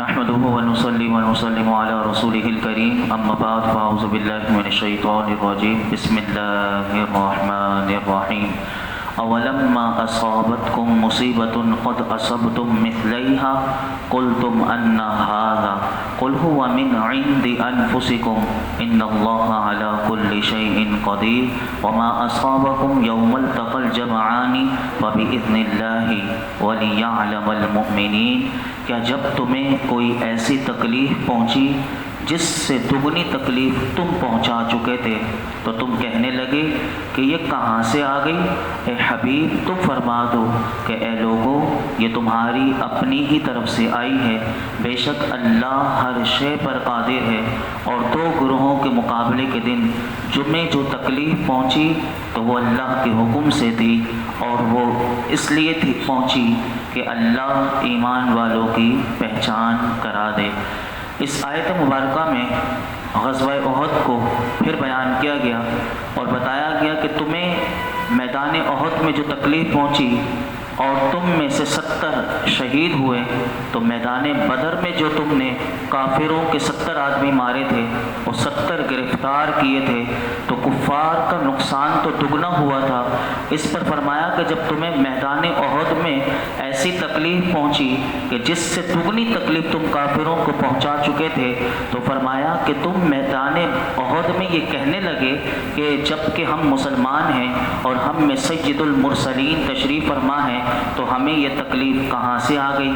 نحمده ونصلي ونسلم على رسوله الكريم اما بعد فاعوذ بالله من الشيطان الرجيم بسم الله الرحمن الرحيم اولما اصابتكم مصيبة قد اصبتم مثليها قلتم ان هذا قل هو من عند انفسكم ان الله على كل شيء قدير وما اصابكم يوم التقى الجمعان فباذن الله وليعلم المؤمنين کیا جب تمہیں کوئی ایسی تکلیف پہنچی جس سے دگنی تکلیف تم پہنچا چکے تھے تو تم کہنے لگے کہ یہ کہاں سے آ گئی؟ اے حبیب تم فرما دو کہ اے لوگو یہ تمہاری اپنی ہی طرف سے آئی ہے، بے شک اللہ ہر شے پر قادر ہے۔ اور دو گروہوں کے مقابلے کے دن جمعے جو تکلیف پہنچی تو وہ اللہ کے حکم سے تھی، اور وہ اس لیے تھی پہنچی کہ اللہ ایمان والوں کی پہچان کرا دے۔ اس آیت مبارکہ میں غزوہ احد کو پھر بیان کیا گیا اور بتایا گیا کہ تمہیں میدان احد میں جو تکلیف پہنچی اور تم میں سے 70 شہید ہوئے، تو میدان بدر میں جو تم نے کافروں کے 70 آدمی مارے تھے، وہ 70 گرفتار کیے تھے، تو کفار کا نقصان تو دگنا ہوا تھا۔ اس پر فرمایا کہ جب تمہیں میدان احد میں ایسی تکلیف پہنچی کہ جس سے دگنی تکلیف تم کافروں کو پہنچا چکے تھے، تو فرمایا کہ تم میدان احد میں یہ کہنے لگے کہ جب کہ ہم مسلمان ہیں اور ہم میں سید المرسلین تشریف فرما ہیں تو ہمیں یہ تکلیف کہاں سے آ گئی؟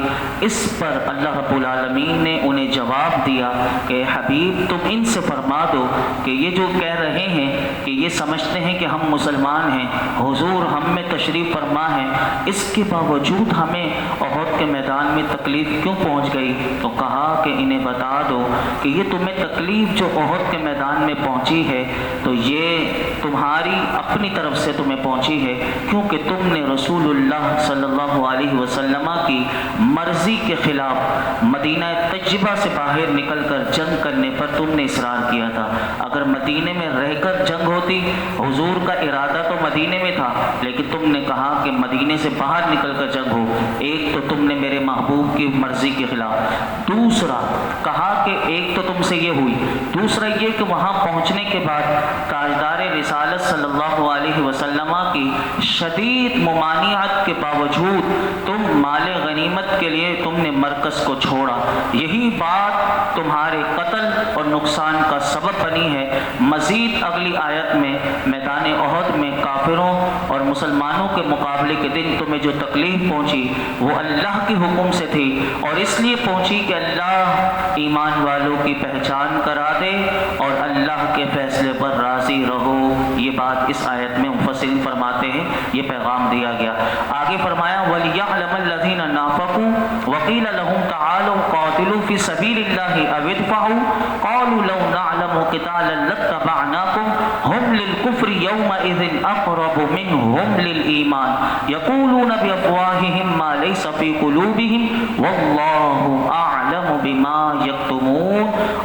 اس پر اللہ رب العالمین نے انہیں جواب دیا کہ حبیب تم ان سے فرما دو کہ یہ جو کہہ رہے ہیں کہ یہ سمجھتے ہیں کہ ہم مسلمان ہیں، حضور ہم میں تشریف فرما ہے، اس کے باوجود ہمیں احد کے میدان میں تکلیف کیوں پہنچ گئی؟ تو کہا کہ انہیں بتا دو کہ یہ تمہیں تکلیف جو احد کے میدان میں پہنچی ہے تو یہ تمہاری اپنی طرف سے تمہیں پہنچی ہے، کیونکہ تم نے رسول اللہ صلی اللہ علیہ وسلم کی مرضی کے خلاف مدینہ طیبہ سے باہر نکل کر جنگ کرنے پر تم نے اصرار کیا تھا۔ اگر مدینے میں رہ کر جنگ ہوتی، حضور کا ارادہ تو مدینے میں تھا، لیکن تم نے کہا کہ مدینے سے باہر نکل کر جنگ ہو۔ ایک تو تم نے میرے محبوب کی مرضی کے خلاف، دوسرا کہا کہ ایک تو تم سے یہ ہوئی، دوسرا یہ کہ وہاں پہنچنے کے بعد تاجدار رسالت صلی اللہ علیہ وسلم کی شدید ممانعت کے باوجود تم مال غنیمت کے لیے تم نے مرکز کو چھوڑا، یہی بات تمہارے قتل اور نقصان کا سبب بنی ہے۔ مزید اگلی آیت میں میدان احد میں کافروں اور مسلمانوں کے مقابلے کے دن تمہیں جو تکلیف پہنچی وہ اللہ کے حکم سے تھی، اور اس لیے پہنچی کہ اللہ ایمان والوں کی پہچان کرا دے اور اللہ کے فیصلے پر راضی رہو۔ یہ بات اس آیت میں مفسرین فرماتے ہیں، یہ پیغام دیا گیا۔ آگے فرمایا وَلِيَعْلَمَ الَّذِينَ نَافَقُوا وَقِيلَ لَهُمْ تَعَالَوْا قَاتِلُوا فِي سَبِيلِ اللَّهِ أَوِ ادْفَعُوا قَالُوا لَوْ نَعْلَمُ قِتَالًا لَاتَّبَعْنَاكُمْ هُمْ لِلْكُفْرِ يَوْمَئِذٍ أَقْرَبُ مِنْهُمْ لِلْإِيمَانِ يَقُولُونَ بِأَفْوَاهِهِمْ مَا لَيْسَ فِي قُلُوبِهِمْ وَاللَّهُ أَعْلَمُ بِمَا يَكْتُمُونَ۔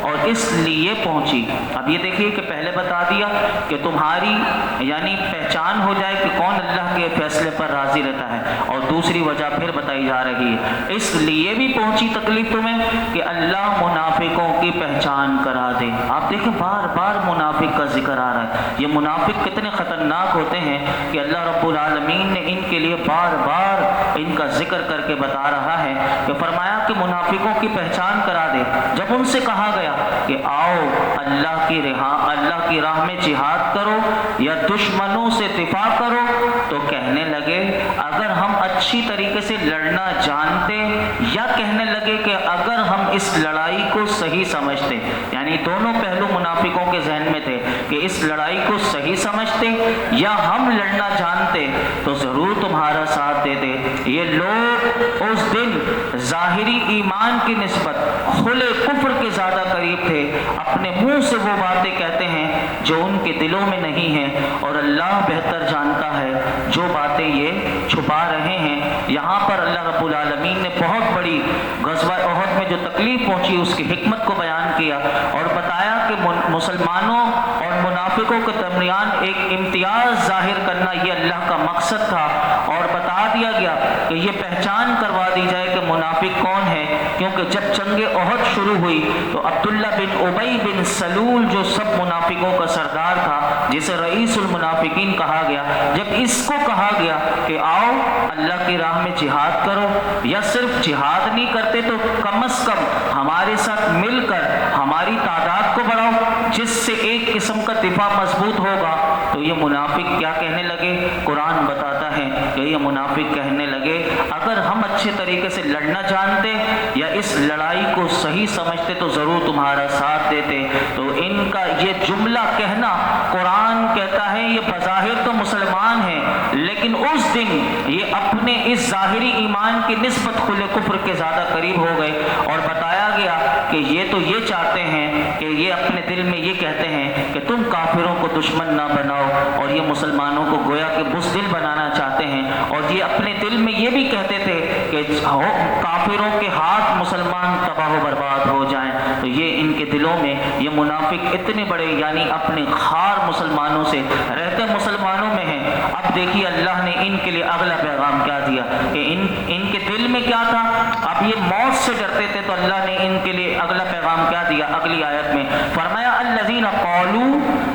اور اس لیے پہنچی، اب یہ دیکھیے کہ پہلے بتا دیا کہ تمہاری یعنی پہچان ہو جائے کہ کون اللہ کے فیصلے پر راضی رہتا ہے، اور دوسری وجہ پھر بتائی جا رہی ہے اس لیے بھی پہنچی تکلیف تمہیں کہ اللہ منافقوں کی پہچان کرا دے۔ آپ دیکھیں بار بار منافق کا ذکر آ رہا ہے، یہ منافق کتنے خطرناک ہوتے ہیں کہ اللہ رب العالمین نے ان کے لیے بار بار ان کا ذکر کر کے بتا رہا ہے کہ فرمایا کہ منافقوں کی پہچان کرا دے۔ جب ان سے کہا گیا کہ آؤ اللہ کی راہ میں جہاد کرو یا دشمنوں سے دفاع کرو، تو کہنے لگے اگر ہم اچھی طریقے سے لڑنا جانتے، یا کہنے لگے کہ اگر ہم اس لڑائی کو صحیح سمجھتے، یعنی دونوں پہلو منافقوں کے ذہن میں تھے کہ اس لڑائی کو صحیح سمجھتے یا ہم لڑنا جانتے تو ضرور تمہارا ساتھ دیتے۔ یہ لوگ اس دن ظاہری ایمان کی نسبت کھلے کفر کے زیادہ قریب تھے، اپنے منہ سے وہ باتیں کہتے ہیں جو ان کے دلوں میں نہیں ہیں، اور اللہ بہتر جانتا ہے جو باتیں یہ چھپا رہے ہیں۔ یہاں پر اللہ رب العالمین نے بہت بڑی غزوہ احد میں جو تکلیف پہنچی اس کی حکمت کو بیان کیا اور بتایا کہ مسلمانوں اور منافقوں کے درمیان ایک امتیاز ظاہر کرنا یہ اللہ کا مقصد تھا، اور بتا دیا گیا کہ یہ پہچان کروا دی جائے کہ منافق کون ہے، کیونکہ جب جنگ احد شروع ہوئی تو عبداللہ بن ابی بن سلول جو سب منافقوں کا سردار تھا، جسے رئیس المنافقین کہا گیا، جب اس کو کہا گیا کہ آؤ اللہ کی راہ میں جہاد کرو، یا صرف جہاد نہیں کرتے تو کم از کم ہمارے ساتھ مل کر ہماری تعداد کو بڑھاؤ جس سے ایک قسم کا دفاع مضبوط ہوگا، تو یہ منافق کیا کہنے لگے؟ قرآن بتاتا ہے کہ یہ منافق کہنے لگے اگر ہم اچھے طریقے سے لڑنا جانتے یا اس لڑائی کو صحیح سمجھتے تو ضرور تمہارا ساتھ دیتے۔ تو ان کا یہ جملہ کہنا، قرآن کہتا ہے یہ بظاہر تو مسلمان ہیں لیکن اس دن یہ اپنے اس ظاہری ایمان کی نسبت کھلے کفر کے زیادہ قریب ہو گئے، اور بتایا گیا کہ یہ تو یہ چاہتے ہیں کہ یہ اپنے دل میں یہ کہتے ہیں کہ تم کافروں کو دشمن نہ بناؤ، اور یہ مسلمانوں کو گویا کہ بزدل بنانا چاہتے ہیں، اور یہ اپنے دل میں یہ بھی کہتے تھے کہ کافروں کے ہاتھ مسلمان تباہ و برباد ہو جائیں۔ تو یہ ان کے دلوں میں یہ منافق اتنے بڑے یعنی اپنے خار مسلمانوں سے رہتے مسلمانوں میں ہیں۔ اب دیکھیے اللہ نے ان کے لیے اگلا پیغام کیا دیا کہ ان کے دل میں کیا تھا، اب یہ موت سے ڈرتے تھے تو اللہ نے ان کے لیے اگلا پیغام کیا دیا اگلی آیت میں، فرمایا الذین قالوا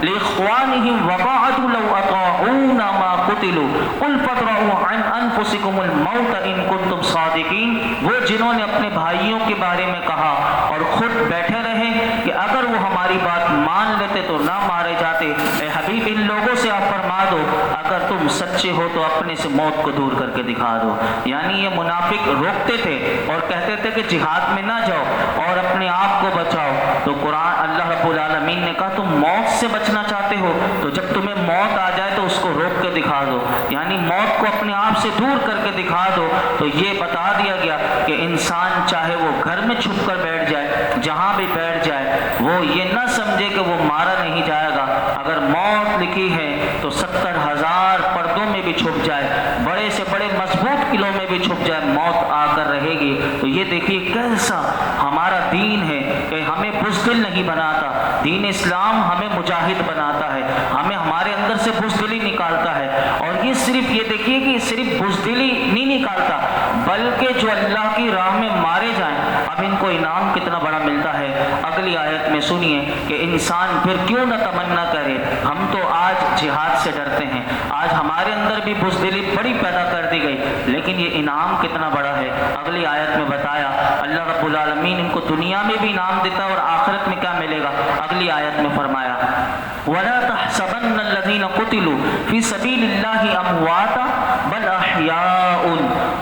لاخوانہم وقعدوا لو اطاعونا ما قتلوا قل فادرؤوا عن انفسکم الموت ان کنتم صادقین، وہ جنہوں نے اپنے بھائیوں کے بارے میں کہا اور خود بیٹھے رہے کہ اگر وہ ہماری بات مان لیتے تو نہ مارے جاتے۔ اے حبیب ان لوگوں سے آپ فرما دو اگر تم سچے ہو تو اپنے سے موت کو دور کر کے دکھا دو۔ یعنی یہ منافق روکتے تھے اور کہتے تھے کہ جہاد میں نہ جاؤ اور اپنے آپ کو بچاؤ، تو قرآن اللہ رب العالمین نے کہا تم موت سے بچنا چاہتے ہو تو جب تمہیں موت آ جائے تو اس کو روک کے دکھا دو، یعنی موت کو اپنے آپ سے دور کر کے دکھا دو۔ تو یہ بتا دیا گیا کہ انسان چاہے وہ گھر میں چھپ کر بیٹھ جائے، جہاں بھی بیٹھ جائے، وہ یہ نہ سمجھے کہ وہ مارا نہیں جائے گا۔ اگر موت لکھی ہے تو 70,000 پردوں میں بھی چھپ جائے، بڑے سے بڑے مضبوط قلعوں میں بھی چھپ جائے، موت آ کر رہے گی۔ تو یہ دیکھیے کیسا ہمارا دین ہے کہ ہمیں بزدل نہیں بناتا، دین اسلام ہمیں مجاہد بناتا ہے، ہمیں ہمارے اندر سے بزدلی نکالتا ہے، اور یہ صرف یہ دیکھیے کہ صرف بزدلی نہیں نکالتا بلکہ جو اللہ کی راہ میں مارے جائیں اب ان کو انعام کتنا بڑا ملتا ہے۔ اگلی آیت میں سنیے کہ انسان پھر کیوں نہ تمنا کرے، ہم تو آج جہاد سے ڈرتے ہیں، آج ہمارے اندر بھی بزدلی بڑی پیدا کر دی گئی، لیکن یہ انعام کتنا بڑا ہے۔ اگلی آیت میں بتایا اللہ رب العالمین ان کو دنیا میں بھی انعام دیتا اور آخرت میں کیا ملے گا۔ اگلی آیت میں فرمایا وَلَا تَحْسَبَنَّ الَّذِينَ قُتِلُوا فِي سَبِيلِ اللَّهِ أَمْوَاتًا بَلْ أَحْيَاءٌ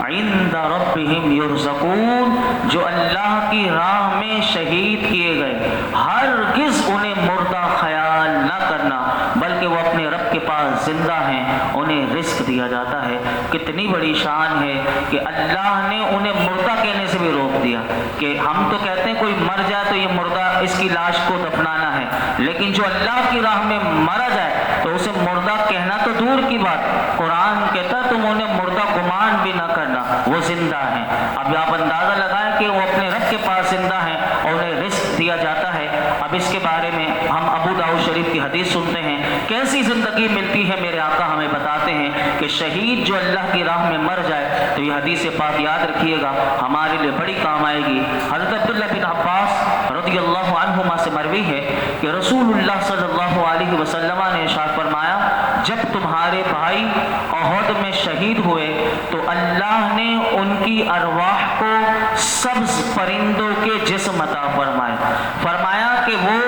عِندَ رَبِّهِمْ يُرْزَقُونَ، جو اللہ کی راہ میں شہید کیے گئے ہرگز انہیں مردہ خیال نہ کرنا بلکہ وہ اپنے رب کے پاس زندہ ہیں، انہیں رزق دیا جاتا ہے۔ کتنی بڑی شان ہے کہ اللہ نے انہیں مردہ کہنے سے بھی روک دیا، کہ ہم تو کہتے ہیں کوئی مر جائے تو یہ مردہ اس کی لاش کو دفنانا ہے، لیکن جو اللہ کی راہ میں مرا جائے تو اسے مردہ کہنا تو دور کی بات، قرآن کہتا تم انہیں مردہ گمان بھی نہ کرنا، وہ زندہ ہیں۔ اب آپ اندازہ لگائیں کہ وہ اپنے رب کے پاس زندہ ہیں اور انہیں رزق دیا جاتا ہے۔ اب اس کے بارے میں ہم ابو داؤد شریف کی حدیث سنتے ہیں، کیسی زندگی ملتی ہے، میرے آقا ہمیں بتاتے ہیں کہ شہید جو اللہ کی راہ میں مر جائے تو یہ حدیث پاک یاد رکھیے گا ہمارے لیے بڑی کام آئے گی۔ حضرت عبداللہ بن عباس رضی اللہ عنہما سے مروی ہے کہ رسول اللہ صلی اللہ علیہ وسلم نے ارشاد فرمایا جب تمہارے بھائی احد میں شہید ہوئے تو اللہ نے ان کی ارواح کو سبز پرندوں کے جسم عطا فرمائے، فرمایا کہ وہ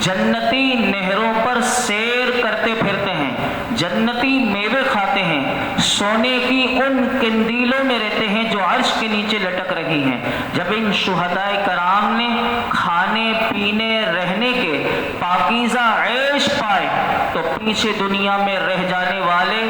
جنتی نہروں پر سیر کرتے پھرتے ہیں، جنتی میوے کھاتے ہیں، سونے کی ان قندیلوں میں رہتے ہیں جو عرش کے نیچے لٹک رہی ہیں۔ جب ان شہداء کرام نے کھانے پینے رہنے کے پاکیزہ عیش پائے تو پیچھے دنیا میں رہ جانے والے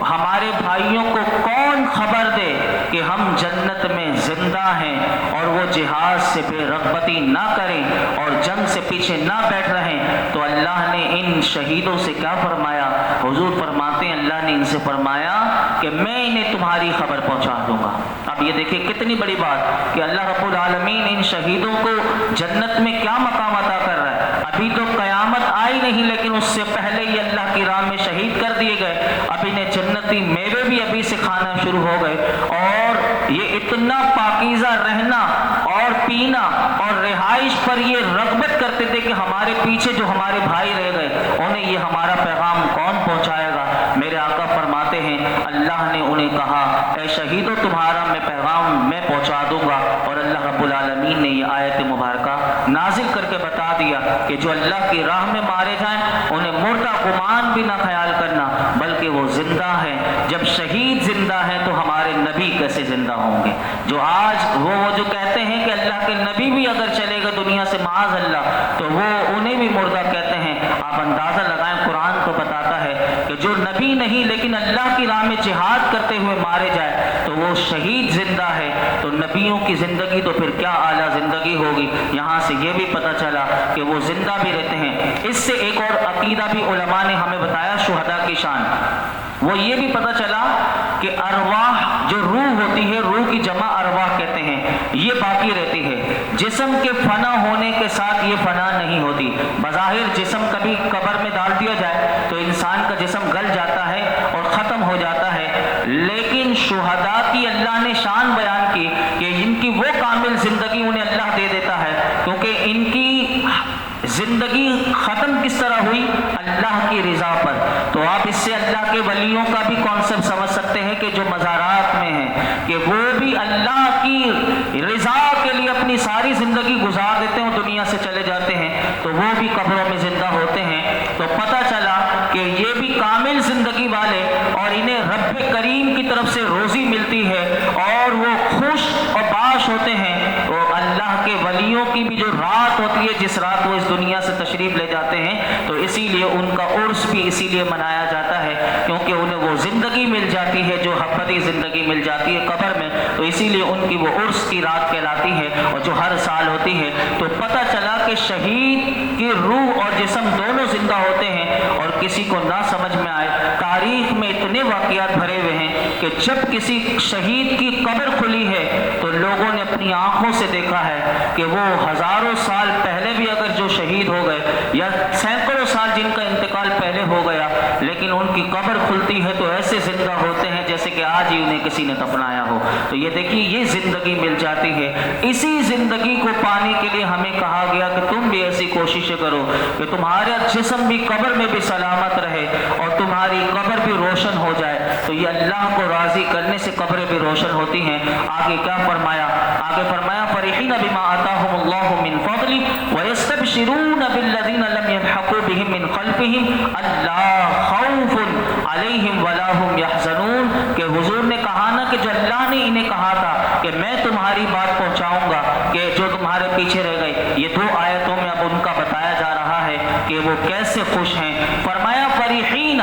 ہمارے بھائیوں کو کون خبر دے کہ ہم جنت میں زندہ ہیں اور وہ جہاد سے بے رغبتی نہ کریں اور جنگ سے پیچھے نہ بیٹھ رہیں۔ تو اللہ نے ان شہیدوں سے کیا فرمایا؟ حضور فرماتے ہیں اللہ نے ان سے فرمایا کہ میں انہیں تمہاری خبر پہنچا دوں گا۔ اب یہ دیکھیں کتنی بڑی بات کہ اللہ رب العالمین ان شہیدوں کو جنت میں کیا مقام عطا کر رہا ہے۔ اب ابھی تو قیامت آئی نہیں لیکن اس سے پہلے یہ اللہ کی راہ میں شہید کر دیے گئے، اب انہیں جنتی میوے بھی ابھی سے کھانا شروع ہو گئے، اور یہ اتنا پاکیزہ رہنا اور پینا اور رہائش پر یہ رغبت کرتے تھے کہ ہمارے پیچھے جو ہمارے بھائی رہ گئے انہیں یہ ہمارا پیغام کون پہنچائے گا۔ میرے آقا فرماتے ہیں اللہ نے انہیں کہا اے شہیدو تمہارا میں پیغام میں پہنچا دوں گا، اور اللہ رب العالمین نے یہ آیت مبارکہ نازل کر کے بتا دیا کہ جو اللہ کی راہ میں مارے جائیں انہیں مردہ گمان بھی نہ خیال کرنا بلکہ وہ زندہ ہیں۔ جب شہید زندہ ہیں تو ہمارے نبی کیسے زندہ ہوں گے؟ جو آج وہ جو کہتے ہیں کہ اللہ کے نبی بھی اگر چلے گا دنیا سے معاذ اللہ تو وہ انہیں بھی مردہ کہتے ہیں۔ آپ اندازہ لگائیں، قرآن تو بتاتا ہے کہ جو نبی نہیں لیکن اللہ کی راہ میں جہاد کرتے ہوئے مارے جائے تو وہ شہید زندہ ہے، تو نبیوں کی زندگی تو پھر کیا اعلیٰ زندگی ہوگی۔ یہاں سے یہ بھی پتہ چلا کہ وہ زندہ بھی رہتے ہیں۔ اس سے ایک اور عقیدہ بھی علماء نے ہمیں بتایا شہداء کی شان، وہ یہ بھی پتہ چلا کہ ارواح جو روح ہوتی ہے، روح کی جمع ارواح کہتے ہیں، یہ باقی رہتی ہے۔ جسم کے فنا ہونے کے ساتھ یہ فنا نہیں ہوتی۔ بظاہر جسم کبھی قبر میں ڈال دیا جائے تو انسان کا جسم گل جاتا ہے اور ختم ہو جاتا ہے، لیکن شہداء کی اللہ نے شان بیان کی کہ ان کی وہ کامل زندگی انہیں اللہ دے دیتا ہے، کیونکہ ان کی زندگی ختم کس طرح ہوئی؟ اللہ کی رضا پر۔ تو آپ اس سے اللہ کے ولیوں کا بھی کانسیپٹ سمجھ سکتے ہیں کہ جو مزارات میں ہیں کہ وہ بھی اللہ کی رضا کے لیے اپنی ساری زندگی گزار دیتے ہیں، دنیا سے چلے جاتے ہیں تو وہ بھی قبروں میں زندہ ہوتے ہیں۔ تو پتہ چلا کہ یہ بھی کامل زندگی والے اور انہیں رب کریم کی طرف سے روزی ملتی ہے اور وہ خوش اور باش ہوتے ہیں۔ وہ اللہ کے ولیوں کی بھی جو رات ہوتی ہے جس رات وہ اس دنیا سے تشریف لے جاتے ہیں تو اسی لیے ان کا عرس بھی اسی لیے منایا جاتا ہے کیونکہ انہیں وہ زندگی مل جاتی ہے جو ابدی زندگی مل جاتی ہے قبر میں، تو اسی لیے ان کی وہ عرس کی رات کہلاتی ہے اور جو ہر سال ہوتی ہے۔ تو پتہ چلا کہ شہید کی روح اور جسم دونوں زندہ ہوتے ہیں، اور کسی کو نہ سمجھ میں آئے، تاریخ میں اتنے واقعات بھرے ہوئے ہیں کہ جب کسی شہید کی قبر کھلی ہے تو لوگوں نے اپنی آنکھوں سے دیکھا ہے کہ وہ ہزاروں سال پہلے بھی اگر جو شہید ہو گئے یا سینکڑوں سال جن کا انتقال پہلے ہو گیا لیکن ان کی قبر کھلتی ہے تو ایسے زندہ ہوتے ہیں جیسے کہ آج ہی انہیں کسی نے دفنایا ہو۔ تو یہ دیکھیے یہ زندگی مل جاتی ہے۔ اسی زندگی کو پانے کے لیے ہمیں کہا گیا کہ تم بھی ایسی کوششیں کرو کہ تمہارا جسم بھی قبر میں بھی سلامت رہے اور تمہاری قبر بھی روشن ہو جائے۔ تو یہ اللہ کو راضی کرنے سے قبریں بھی روشن ہوتی ہیں۔ آگے کیا فرمایا؟ آگے فرمایا فرحین بما آتاہم اللہ من فضل ویستبشرون بالذین لم یلحقوا بہم من خلفہم الا خوف علیہم ولا ہم یحزنون، کہ حضور نے کہا نا کہ جو اللہ نے انہیں کہا تھا کہ میں تمہاری بات پہنچاؤں گا کہ جو تمہارے پیچھے رہ گئے، یہ دو آیتوں میں اب ان کا بتایا جا رہا ہے کہ وہ کیسے خوش ہیں۔ فرمایا فریحین،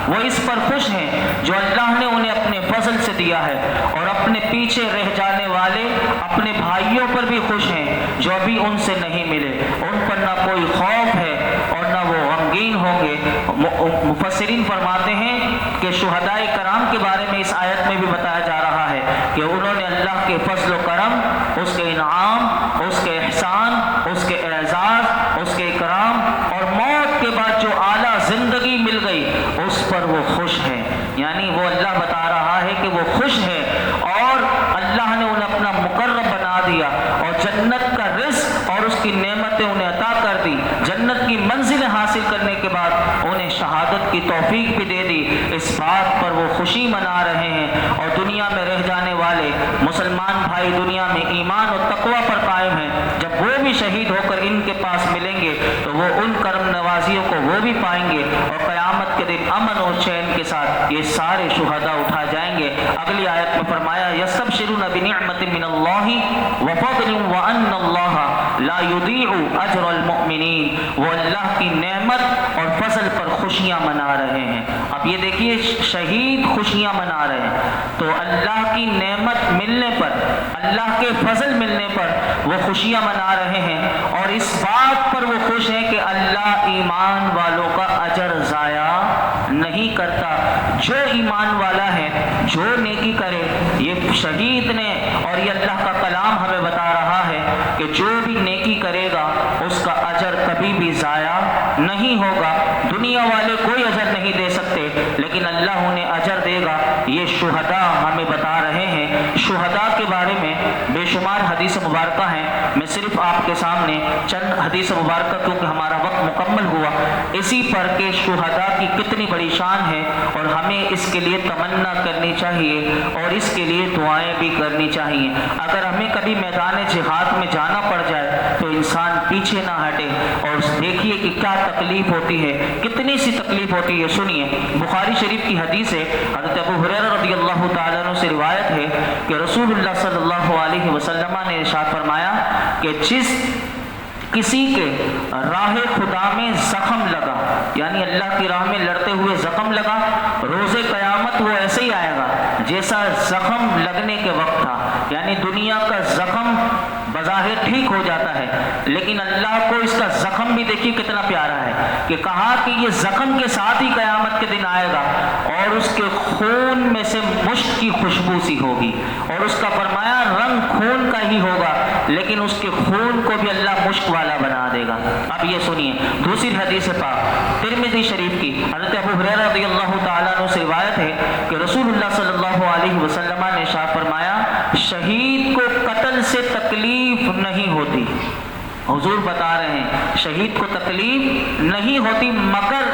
وہ اس پر خوش ہیں جو اللہ نے انہیں اپنے فضل سے دیا ہے، اور اپنے پیچھے رہ جانے والے اپنے بھائیوں پر بھی خوش ہیں جو ابھی ان سے نہیں ملے، ان پر نہ کوئی خوف ہے اور نہ وہ غمگین ہوں گے۔ مفسرین فرماتے ہیں کہ شہداء کرام کے بارے میں اس آیت میں بھی بتایا جا رہا ہے کہ انہوں نے اللہ کے فضل و کرم، اس کے انعام، اس کے احسان، اس کے اعزاز، اس کے اکرام اور موت کے بعد جو اعلیٰ زندگی مل گئی اس پر وہ خوش ہیں۔ یعنی وہ اللہ بتا رہا ہے کہ وہ خوش ہے اور اللہ نے انہیں اپنا مقرب بنا دیا اور جنت کا رزق اور اس کی نعمتیں انہیں عطا کر دی۔ جنت کی منزل حاصل کرنے کے بعد انہیں شہادت کی توفیق بھی دے دی۔ اس بات پر وہ خوشی منا رہے ہیں، اور دنیا میں رہ جانے والے مسلمان بھائی دنیا میں ایمان اور تقوی پر قائم ہیں، جب وہ بھی شہید ہو کر ان کے پاس ملیں گے تو وہ ان کرم نوازیوں کو وہ بھی پائیں گے، اور قیامت کے دن امن اور چین کے ساتھ یہ سارے شہداء اٹھا جائیں گے۔ اگلی آیت میں فرمایا یستبشرون بنعمت من اللہ وفضل وان اللہ لا یضیع اجر المؤمنین، وہ اللہ کی نعمت اور فضل پر خوشیاں منا رہے ہیں۔ اب یہ دیکھیے شہید خوشیاں منا رہے ہیں تو اللہ کی نعمت ملنے پر، اللہ کے فضل ملنے پر وہ خوشیاں منا رہے ہیں، اور اس بات پر وہ خوش ہیں کہ اللہ ایمان والوں کا اجر ضائع نہیں کرتا۔ جو ایمان والا ہے، جو نیکی کرے، یہ شہید نے، اور یہ اللہ کا کلام ہمیں بتا رہا ہے کہ جو بھی نیکی کرے گا اس کا اجر کبھی بھی ضائع نہیں ہوگا۔ دنیا والے کوئی اجر نہیں دے سکتے لیکن اللہ انہیں اجر دے گا۔ یہ شہداء ہمیں بتا رہے ہیں۔ شہداء کے بارے میں بے شمار حدیث مبارکہ ہیں، میں صرف آپ کے سامنے چند حدیث مبارکہ، کیونکہ ہمارا وقت مکمل ہوا اسی پر کہ شہداء کی کتنی بڑی شان ہے، اور ہمیں اس کے لیے تمنا کرنی چاہیے اور اس کے لیے دعائیں بھی کرنی چاہیے۔ اگر ہمیں کبھی میدان جہاد میں جانا پڑ جائے تو انسان پیچھے نہ ہٹے، اور دیکھیے کہ کیا تکلیف ہوتی ہے، کتنی سی تکلیف ہوتی ہے۔ سنیے، بخاری شریف کی حدیث ہے، حضرت ابو ہریرہ رضی اللہ تعالیٰ عنہ سے روایت ہے کہ رسول اللہ صلی اللہ علیہ وسلم نے ارشاد فرمایا کہ جس کسی کے راہ خدا میں زخم لگا، یعنی اللہ کی راہ میں لڑتے ہوئے زخم لگا، روز قیامت وہ ایسے ہی آئے گا جیسا زخم لگنے کے وقت تھا۔ یعنی دنیا کا زخم بظاہر ٹھیک ہو جاتا ہے لیکن اللہ کو اس کا زخم بھی دیکھیے کتنا پیارا ہے کہ کہا کہ یہ زخم کے ساتھ ہی قیامت کے دن آئے گا اور اس کے خون میں سے مشک کی خوشبو سی ہوگی، اور اس کا فرمایا رنگ خون کا ہی ہوگا لیکن اس کے خون کو بھی اللہ مشک والا بنا دے گا۔ اب یہ سنیے دوسری حدیث پاک ترمذی شریف کی، حضرت ابو ہریرہ رضی اللہ تعالیٰ عنہ سے روایت ہے کہ رسول اللہ صلی اللہ علیہ وسلم نے ارشاد فرمایا شہید کو قتل سے تکلیف نہیں ہوتی۔ حضور بتا رہے ہیں شہید کو تکلیف نہیں ہوتی مگر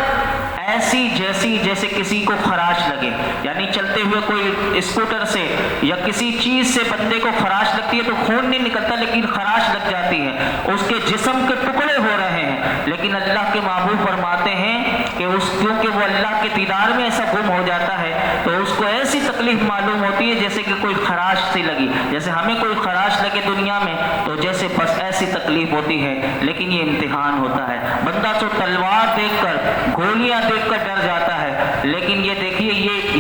ایسی جیسے کسی کو خراش لگے، یعنی چلتے ہوئے کوئی اسکوٹر سے یا کسی چیز سے بندے کو خراش لگتی ہے تو خون نہیں نکلتا لیکن خراش لگ جاتی ہے، اس کے جسم کے ٹکڑے ہو رہے ہیں، لیکن اللہ کے محبوب فرماتے ہیں کہ کیونکہ وہ اللہ کے دیدار میں ایسا گم ہو جاتا ہے تو اس کو ایسی تکلیف معلوم ہوتی ہے جیسے کہ کوئی خراش سی لگی، جیسے ہمیں کوئی خراش لگے دنیا میں تو جیسے بس ایسی تکلیف ہوتی ہے۔ لیکن یہ امتحان ہوتا ہے، بندہ تو تلوار دیکھ کر گولیاں دیکھ کر ڈر جاتا ہے، لیکن یہ دیکھیے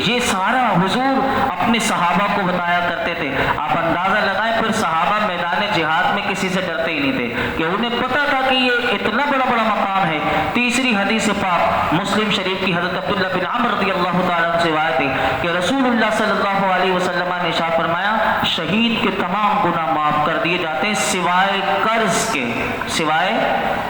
یہ سارا حضور اپنے صحابہ کو بتایا کرتے تھے۔ آپ اندازہ لگائیں پھر صحابہ میدان جہاد میں کسی سے ڈرتے ہی نہیں تھے کہ انہیں پتا تھا کہ یہ اتنا بڑا مقام ہے۔ تیسری حدیث پاک مسلم شریف کی حضرت عبداللہ بن عمر رضی اللہ تعالیٰ عنہ سے روایت ہے کہ رسول اللہ صلی اللہ علیہ وسلم نے ارشاد فرمایا شہید کے تمام گناہ معاف کر دیے جاتے ہیں سوائے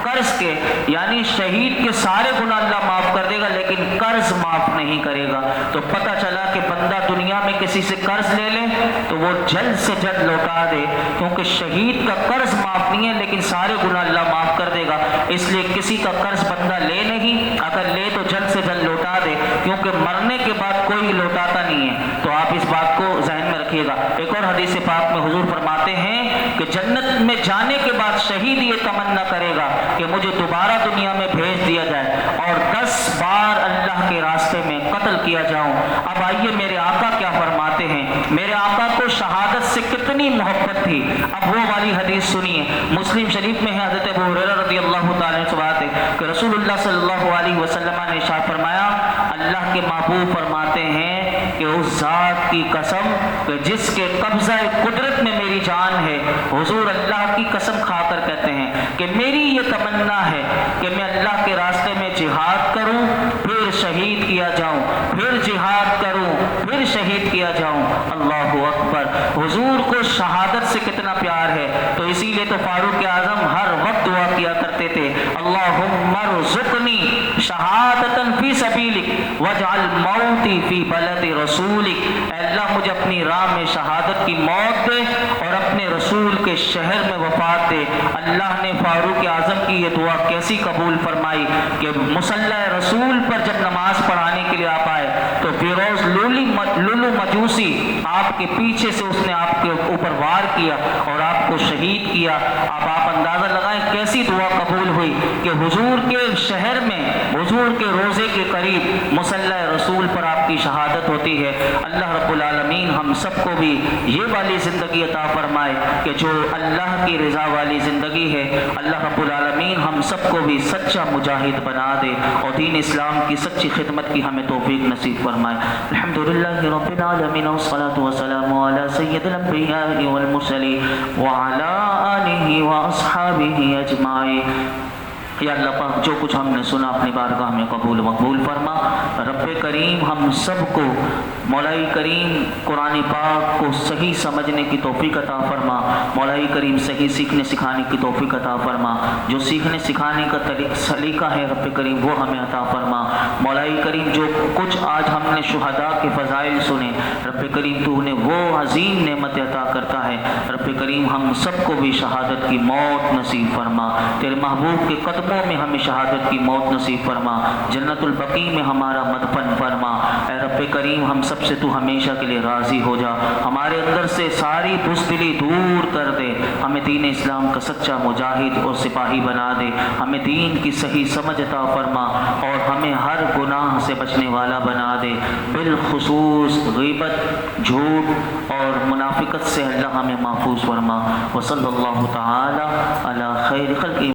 قرض کے، یعنی شہید کے سارے گناہ اللہ معاف کر دے گا لیکن قرض معاف نہیں کرے گا۔ تو پتہ چلا کہ بندہ دنیا میں کسی سے قرض لے لے تو وہ جلد سے جلد لوٹا دے، کیونکہ شہید کا قرض معاف نہیں ہے لیکن سارے گناہ اللہ معاف کر دے گا۔ اس لیے کسی کا قرض بندہ لے نہیں، اگر لے تو جلد سے جلد لوٹا دے، کیونکہ مرنے کے بعد کوئی لوٹاتا نہیں ہے۔ تو آپ اس بات کو ذہن میں رکھیے گا۔ ایک اور حدیث پاک میں حضور فرماتے ہیں کہ جنت میں جانے کے بعد شہید یہ تمنا کرے گا کہ مجھے دوبارہ دنیا میں بھیج دیا جائے اور 10 بار اللہ کے راستے میں قتل کیا جاؤں۔ اب آئیے میرے آقا کیا فرماتے ہیں، میرے آقا کو شہادت سے کتنی محبت تھی۔ اب وہ والی حدیث سنیے، مسلم شریف میں ہے، حضرت ابو ہریرہ رضی اللہ تعالیٰ عنہ سے بات ہے کہ رسول اللہ صلی اللہ علیہ وسلم نے ارشاد فرمایا اللہ کے محبوب فرماتے ہیں کہ اس ذات کی قسم کہ جس کے قبضہ قدرت میں میری جان ہے، حضور اللہ کی قسم کھا کر کہتے ہیں کہ میری یہ تمنا ہے کہ میں اللہ کے راستے میں جہاد کروں پھر شہید کیا جاؤں، پھر جہاد کروں پھر شہید کیا جاؤں۔ اللہ اکبر، حضور کو شہادت سے کتنا پیار ہے، تو اسی لیے تو فاروق اعظم ہر وقت دعا کیا کرتے تھے اللہم ارزقنی شہادتا فی سبیلک واجعل موتی فی بلد رسولک، اے اللہ مجھے اپنی راہ میں شہادت کی موت دے اور اپنے رسول کے شہر میں وفات دے۔ اللہ نے فاروق اعظم کی یہ دعا کیسی قبول فرمائی کہ مصلی رسول پر جب نماز پڑھانے کے لیے آپ آئے تو فیروز لولو مجوسی آپ کے پیچھے سے اس نے آپ کے اوپر وار کیا اور آپ کو شہید کیا۔ اب آپ اندازہ لگائیں کیسی دعا قبول ہوئی کہ حضور کے شہر میں حضور کے روزے کے قریب مصلی رسول پر آپ کی شہادت ہوتی ہے۔ اللہ رب العالمین ہم سب کو بھی یہ والی زندگی عطا فرمائے کہ جو اللہ کی رضا والی زندگی ہے۔ اللہ رب العالمین ہم سب کو بھی سچا مجاہد بنا دے اور دین اسلام کی سچی خدمت کی ہمیں توفیق نصیب فرمائے۔ الحمدللہ رب العالمین والصلاة والسلام علی سید الانبیاء والمرسلین وعلی آلہ واصحابہ اجمعین۔ یا اللہ پاک جو کچھ ہم نے سنا اپنی بارگاہ میں قبول مقبول فرما۔ رب کریم ہم سب کو مولائی کریم قرآن پاک کو صحیح سمجھنے کی توفیق عطا فرما، مولائی کریم صحیح سیکھنے سکھانے کی توفیق عطا فرما، جو سیکھنے سکھانے کا سلیقہ ہے رب کریم وہ ہمیں عطا فرما۔ مولائی کریم جو کچھ آج ہم نے شہداء کے فضائل سنے رب کریم تو انہیں وہ عظیم نعمت عطا کرتا ہے، رب کریم ہم سب کو بھی شہادت کی موت نصیب فرما، تیرے محبوب کے قدموں میں ہمیں شہادت کی موت نصیب فرما، جنت البقیع میں ہمارا مدفن فرما۔ اے رب کریم ہم سب سے تو ہمیشہ کے لیے راضی ہو جا، ہمارے اندر سے ساری بزدلی دور کر دے، ہمیں دین اسلام کا سچا مجاہد اور سپاہی بنا دے، ہمیں دین کی صحیح سمجھ عطا فرما اور ہمیں ہر گناہ سے بچنے والا بنا دے، بالخصوص غیبت، جھوٹ اور منافقت سے اللہ ہمیں محفوظ فرما۔ وصلی اللہ تعالی علی خیر خلق